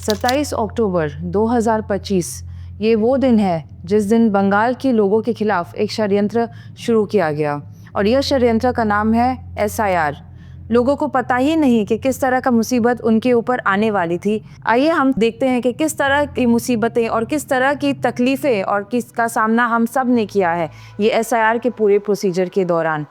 27 अक्टूबर 2025 ये वो दिन है जिस दिन बंगाल के लोगों के खिलाफ एक षड्यंत्र शुरू किया गया और यह षड्यंत्र का नाम है SIR। लोगों को पता ही नहीं कि किस तरह का मुसीबत उनके ऊपर आने वाली थी। आइए हम देखते हैं कि किस तरह की मुसीबतें और किस तरह की तकलीफ़ें और किसका सामना हम सब ने किया है ये SIR के पूरे प्रोसीजर के दौरान।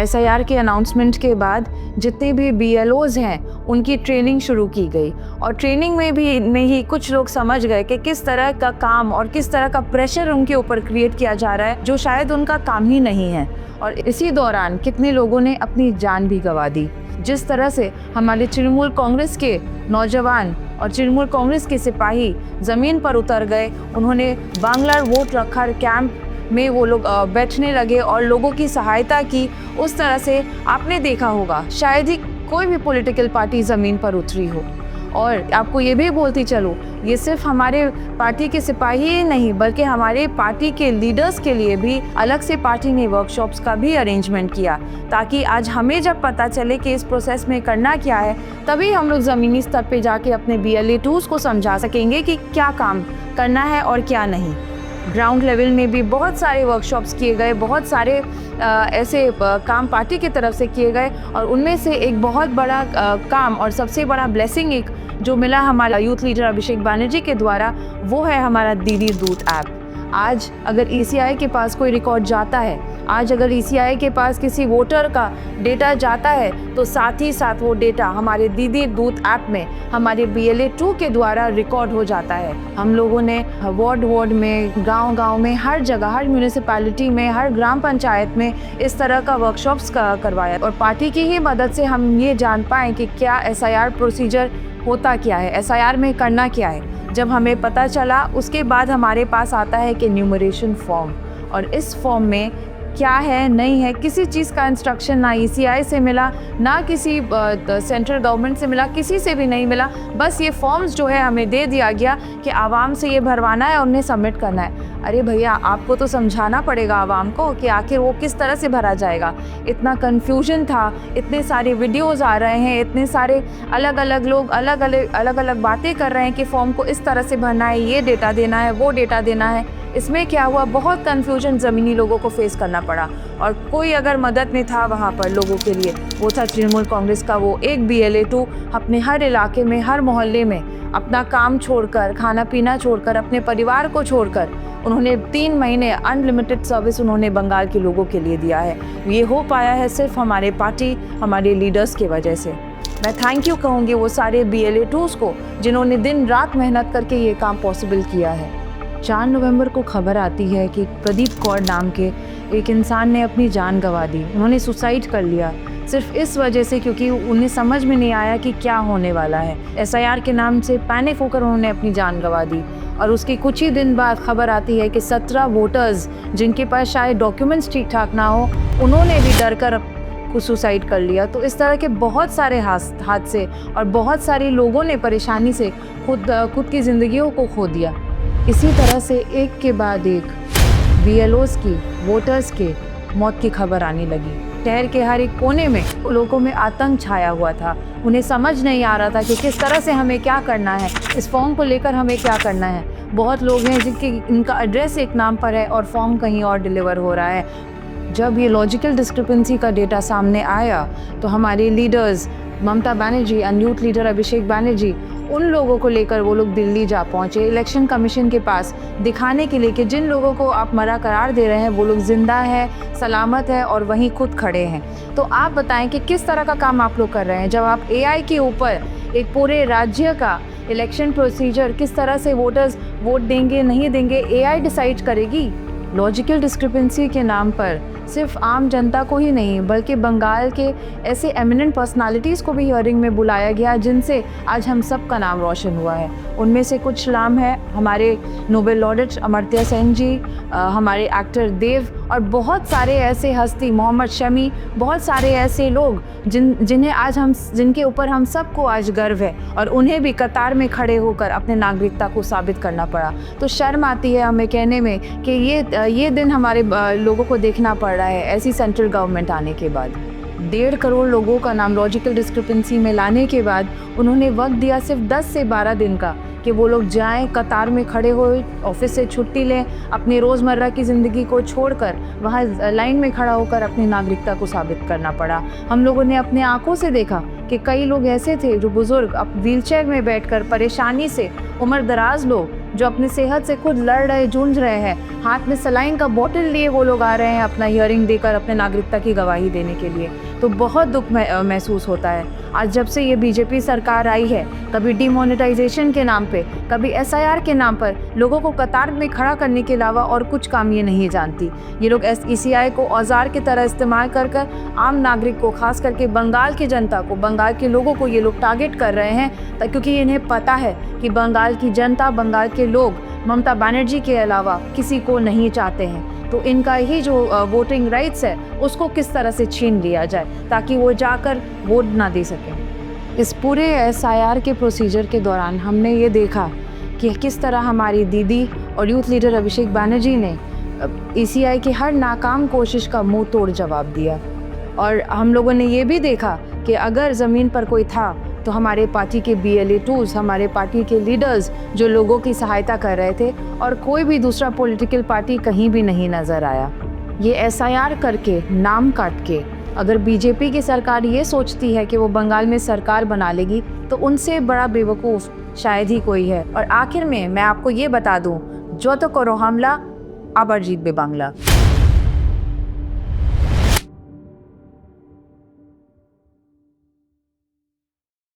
SIR के अनाउंसमेंट के बाद जितने भी BLOs हैं उनकी ट्रेनिंग शुरू की गई और ट्रेनिंग में ही कुछ लोग समझ गए कि किस तरह का काम और किस तरह का प्रेशर उनके ऊपर क्रिएट किया जा रहा है जो शायद उनका काम ही नहीं है। और इसी दौरान कितने लोगों ने अपनी जान भी गंवा दी। जिस तरह से हमारे तृणमूल कांग्रेस के नौजवान और तृणमूल कांग्रेस के सिपाही ज़मीन पर उतर गए, उन्होंने बांग्लार वोट रखा कैंप में वो लोग बैठने लगे और लोगों की सहायता की। उस तरह से आपने देखा होगा शायद ही कोई भी पॉलिटिकल पार्टी ज़मीन पर उतरी हो। और आपको ये भी बोलती चलो, ये सिर्फ हमारे पार्टी के सिपाही ही नहीं बल्कि हमारे पार्टी के लीडर्स के लिए भी अलग से पार्टी ने वर्कशॉप्स का भी अरेंजमेंट किया, ताकि आज हमें जब पता चले कि इस प्रोसेस में करना क्या है तभी हम लोग ज़मीनी स्तर पे जाके अपने BLA2s को समझा सकेंगे कि क्या काम करना है और क्या नहीं। ग्राउंड लेवल में भी बहुत सारे वर्कशॉप्स किए गए, बहुत सारे ऐसे काम पार्टी की तरफ से किए गए और उनमें से एक बहुत बड़ा काम और सबसे बड़ा ब्लेसिंग एक जो मिला हमारा यूथ लीडर अभिषेक बैनर्जी के द्वारा, वो है हमारा दीदी दूत ऐप। आज अगर ECI के पास कोई रिकॉर्ड जाता है, आज अगर ECI के पास किसी वोटर का डेटा जाता है तो साथ ही साथ वो डेटा हमारे दीदी दूत ऐप में हमारे BLA2 के द्वारा रिकॉर्ड हो जाता है। हम लोगों ने वार्ड में, गांव में, हर जगह, हर म्यूनिसिपैलिटी में, हर ग्राम पंचायत में इस तरह का वर्कशॉप्स करवाया और पार्टी की ही मदद से हम ये जान पाएँ कि क्या SIR प्रोसीजर होता क्या है, SIR में करना क्या है। जब हमें पता चला उसके बाद हमारे पास आता है कि न्यूमरेशन फॉर्म, और इस फॉर्म में क्या है नहीं है किसी चीज़ का इंस्ट्रक्शन ना ECI से मिला, ना किसी सेंट्रल गवर्नमेंट से मिला, किसी से भी नहीं मिला। बस ये फॉर्म्स जो है हमें दे दिया गया कि आवाम से ये भरवाना है और उन्हें सबमिट करना है। अरे भैया, आपको तो समझाना पड़ेगा आवाम को कि आखिर वो किस तरह से भरा जाएगा। इतना कन्फ्यूजन था, इतने सारे वीडियोज़ आ रहे हैं, इतने सारे अलग अलग लोग अलग अलग बातें कर रहे हैं कि फॉर्म को इस तरह से भरना है, ये डेटा देना है, वो डेटा देना है। इसमें क्या हुआ, बहुत कन्फ्यूजन ज़मीनी लोगों को फेस करना पड़ा और कोई अगर मदद में था वहाँ पर लोगों के लिए, वो था तृणमूल कांग्रेस का वो एक BLA2। अपने हर इलाके में, हर मोहल्ले में अपना काम छोड़कर, खाना पीना छोड़कर, अपने परिवार को छोड़कर उन्होंने 3 महीने अनलिमिटेड सर्विस उन्होंने बंगाल के लोगों के लिए दिया है। ये हो पाया है सिर्फ हमारे पार्टी, हमारे लीडर्स की वजह से। मैं थैंक यू कहूँगी वो सारे BLA2s को जिन्होंने दिन रात मेहनत करके ये काम पॉसिबल किया है। 4 नवंबर को खबर आती है कि प्रदीप कौर नाम के एक इंसान ने अपनी जान गंवा दी। उन्होंने सुसाइड कर लिया सिर्फ इस वजह से क्योंकि उन्हें समझ में नहीं आया कि क्या होने वाला है। SIR के नाम से पैनिक होकर उन्होंने अपनी जान गंवा दी और उसके कुछ ही दिन बाद खबर आती है कि 17 वोटर्स जिनके पास शायद डॉक्यूमेंट्स ठीक ठाक ना हो, उन्होंने भी डर कर सुसाइड कर लिया। तो इस तरह के बहुत सारे हादसे और बहुत सारे लोगों ने परेशानी से खुद की ज़िंदगियों को खो दिया। इसी तरह से एक के बाद एक BLOs की, वोटर्स के मौत की खबर आने लगी। शहर के हर एक कोने में लोगों में आतंक छाया हुआ था। उन्हें समझ नहीं आ रहा था कि किस तरह से हमें क्या करना है, इस फॉर्म को लेकर हमें क्या करना है। बहुत लोग हैं इनका एड्रेस एक नाम पर है और फॉर्म कहीं और डिलीवर हो रहा है। जब ये लॉजिकल डिस्क्रिपेंसी का डेटा सामने आया तो हमारे leaders Mamata Banerjee and youth leader Abhishek Banerjee, उन लोगों को लेकर वो लोग दिल्ली जा पहुंचे इलेक्शन कमीशन के पास, दिखाने के लिए कि जिन लोगों को आप मरा करार दे रहे हैं वो लोग जिंदा है, सलामत है और वहीं खुद खड़े हैं। तो आप बताएं कि किस तरह का काम आप लोग कर रहे हैं जब आप AI के ऊपर एक पूरे राज्य का इलेक्शन प्रोसीजर, किस तरह से वोटर्स वोट देंगे नहीं देंगे, AI डिसाइड करेगी। लॉजिकल डिस्क्रिपेंसी के नाम पर सिर्फ आम जनता को ही नहीं बल्कि बंगाल के ऐसे एमिनेंट पर्सनालिटीज़ को भी हियरिंग में बुलाया गया जिनसे आज हम सब का नाम रोशन हुआ है। उनमें से कुछ नाम है हमारे नोबेल लॉरेट अमर्त्य सेन जी, हमारे एक्टर देव और बहुत सारे ऐसे हस्ती, मोहम्मद शमी, बहुत सारे ऐसे लोग जिनके ऊपर हम सबको आज गर्व है, और उन्हें भी कतार में खड़े होकर अपने नागरिकता को साबित करना पड़ा। तो शर्म आती है हमें कहने में कि ये दिन हमारे लोगों को देखना पड़ रहा है ऐसी सेंट्रल गवर्नमेंट आने के बाद। 1.5 करोड़ लोगों का नाम लॉजिकल डिस्क्रिपेंसी में लाने के बाद उन्होंने वक्त दिया सिर्फ 10 से 12 दिन का कि वो लोग जाएं, कतार में खड़े हो, ऑफिस से छुट्टी लें, अपनी रोज़मर्रा की ज़िंदगी को छोड़कर वहाँ लाइन में खड़ा होकर अपनी नागरिकता को साबित करना पड़ा। हम लोगों ने अपने आंखों से देखा कि कई लोग ऐसे थे जो बुज़ुर्ग अब व्हीलचेयर में बैठकर परेशानी से, उम्र दराज लोग जो अपनी सेहत से खुद लड़ रहे, जूझ रहे हैं, हाथ में सलाइन का बोतल लिए वो लोग आ रहे हैं अपना हियरिंग देकर अपने नागरिकता की गवाही देने के लिए। तो बहुत दुख महसूस होता है। आज जब से ये बीजेपी सरकार आई है, कभी डिमोनेटाइजेशन के नाम पे, कभी एसआईआर के नाम पर लोगों को कतार में खड़ा करने के अलावा और कुछ काम ये नहीं जानती। ये लोग ईसीआई को औजार की तरह इस्तेमाल कर आम नागरिक को, खास करके बंगाल की जनता को, बंगाल के लोगों को ये लोग टारगेट कर रहे हैं, क्योंकि इन्हें पता है कि बंगाल की जनता, बंगाल के लोग ममता बनर्जी के अलावा किसी को नहीं चाहते हैं। तो इनका ही जो वोटिंग राइट्स है उसको किस तरह से छीन लिया जाए ताकि वो जाकर वोट ना दे सकें। इस पूरे एसआईआर के प्रोसीजर के दौरान हमने ये देखा कि किस तरह हमारी दीदी और यूथ लीडर अभिषेक बनर्जी ने ईसीआई की हर नाकाम कोशिश का मुंह तोड़ जवाब दिया। और हम लोगों ने ये भी देखा कि अगर ज़मीन पर कोई था तो हमारे पार्टी के BLA2s, हमारे पार्टी के लीडर्स जो लोगों की सहायता कर रहे थे, और कोई भी दूसरा पॉलिटिकल पार्टी कहीं भी नहीं नज़र आया। ये एसआईआर करके, नाम काट के, अगर बीजेपी की सरकार ये सोचती है कि वो बंगाल में सरकार बना लेगी तो उनसे बड़ा बेवकूफ़ शायद ही कोई है। और आखिर में मैं आपको ये बता दूँ, जो तो करो हमला, आबार जीतबे बांग्ला।